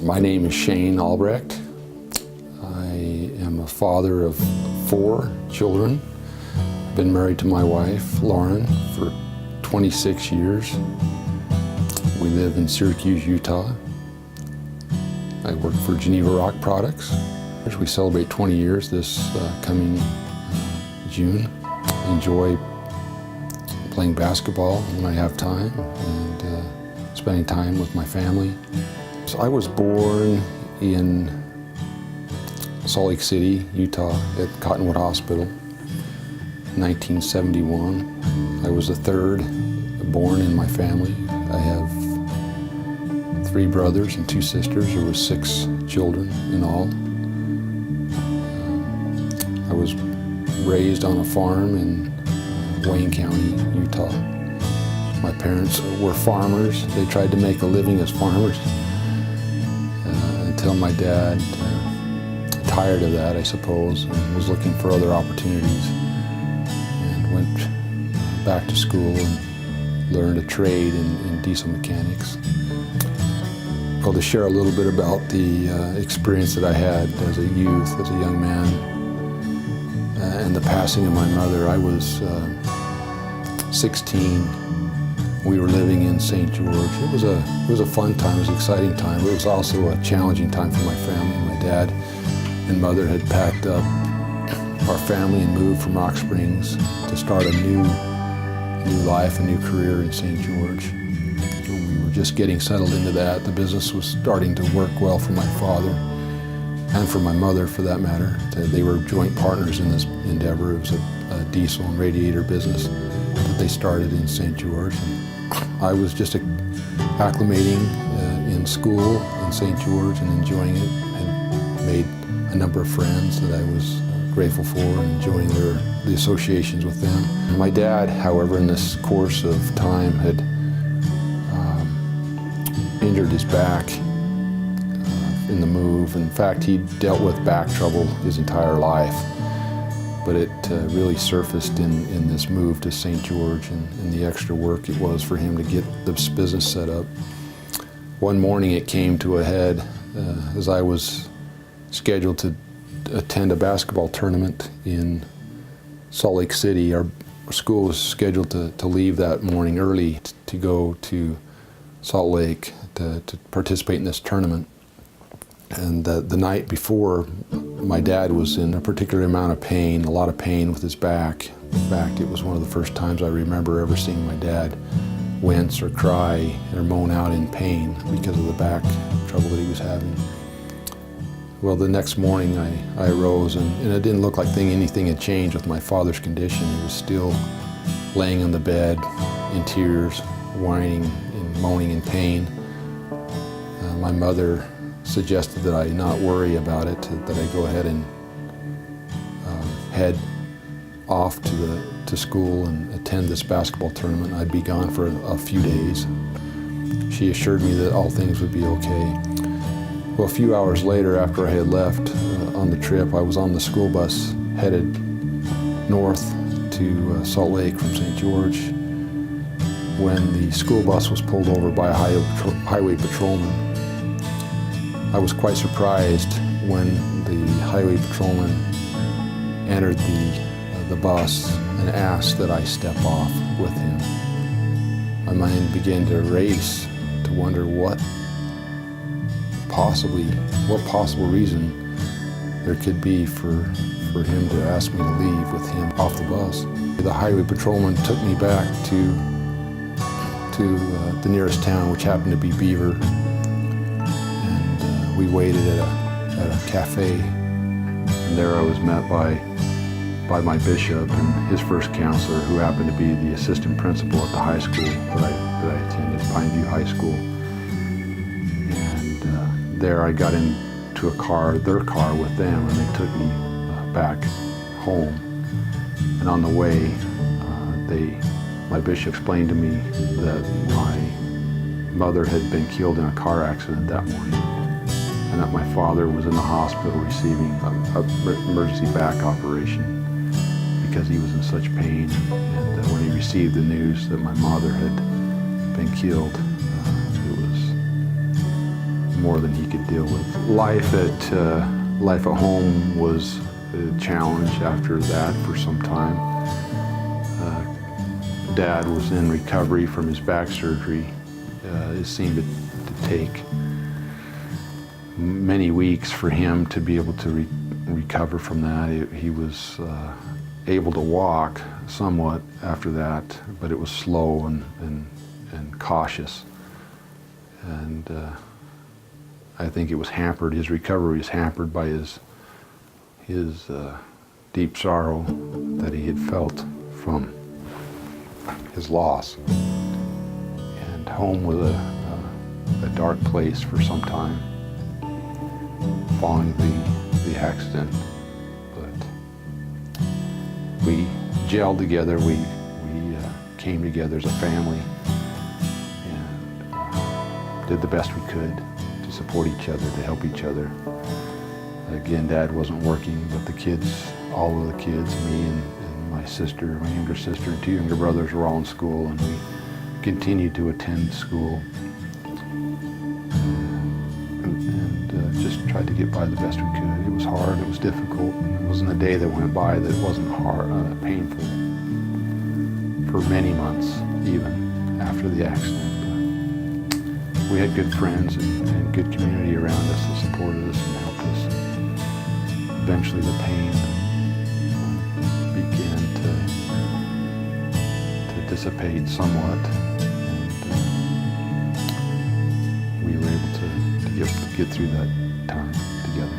My name is Shane Albrecht. I am a father of 4 children. Been married to my wife, Lauren, for 26 years. We live in Syracuse, Utah. I work for Geneva Rock Products. We celebrate 20 years this coming June. Enjoy playing basketball when I have time and spending time with my family. So I was born in Salt Lake City, Utah, at Cottonwood Hospital in 1971. I was the 3rd born in my family. I have 3 brothers and 2 sisters. There were 6 children in all. I was raised on a farm in Wayne County, Utah. My parents were farmers. They tried to make a living as farmers until my dad tired of that, I suppose, and was looking for other opportunities and went back to school and learned a trade in diesel mechanics. Well, to share a little bit about the experience that I had as a youth, as a young man, and the passing of my mother. I was 16. We were living in St. George. It was a fun time. It was an exciting time. It was also a challenging time for my family. My dad and mother had packed up our family and moved from Rock Springs to start a new life, a new career in St. George. We were just getting settled into that. The business was starting to work well for my father and for my mother, for that matter. They were joint partners in this endeavor. It was a diesel and radiator business that they started in St. George. And I was just acclimating in school in St. George and enjoying it, and made a number of friends that I was grateful for and enjoying the associations with them. My dad, however, in this course of time had injured his back in the move. In fact, he dealt with back trouble his entire life, but it really surfaced in this move to St. George and the extra work it was for him to get this business set up. One morning it came to a head as I was scheduled to attend a basketball tournament in Salt Lake City. Our school was scheduled to leave that morning early to go to Salt Lake to participate in this tournament. And the night before, my dad was in a particular amount of pain, a lot of pain with his back. In fact, it was one of the first times I remember ever seeing my dad wince or cry or moan out in pain because of the back trouble that he was having. Well, the next morning I arose and it didn't look like anything had changed with my father's condition. He was still laying on the bed in tears, whining and moaning in pain. My mother suggested that I not worry about it, that I go ahead and head off to school and attend this basketball tournament. I'd be gone for a few days. She assured me that all things would be okay. Well, a few hours later, after I had left on the trip, I was on the school bus headed north to Salt Lake from St. George when the school bus was pulled over by a highway patrolman. I was quite surprised when the highway patrolman entered the bus and asked that I step off with him. My mind began to race to wonder what possible reason there could be for him to ask me to leave with him off the bus. The highway patrolman took me back to the nearest town, which happened to be Beaver. We waited at a cafe, and there I was met by my bishop and his first counselor, who happened to be the assistant principal at the high school that I attended, Pineview High School. And there I got into their car with them, and they took me back home. And on the way, my bishop explained to me that my mother had been killed in a car accident that morning, and that my father was in the hospital receiving an emergency back operation because he was in such pain. And when he received the news that my mother had been killed, it was more than he could deal with. Life at home was a challenge after that for some time. Dad was in recovery from his back surgery. It seemed to take many weeks for him to be able to recover from that. He was able to walk somewhat after that, but it was slow and cautious. And I think it was hampered, his recovery was hampered by his deep sorrow that he had felt from his loss. And home was a dark place for some time following the accident. But we gelled together, we came together as a family and did the best we could to support each other, to help each other. Again, Dad wasn't working, but the kids, all of the kids, me and my sister, my younger sister, and 2 younger brothers were all in school, and we continued to attend school and just tried to get by the best we could. It was hard, it was difficult. It wasn't a day that went by that wasn't hard, painful for many months, even after the accident. But we had good friends and good community around us that supported us and helped us. Eventually the pain began to dissipate somewhat, and we were able to get through that time together.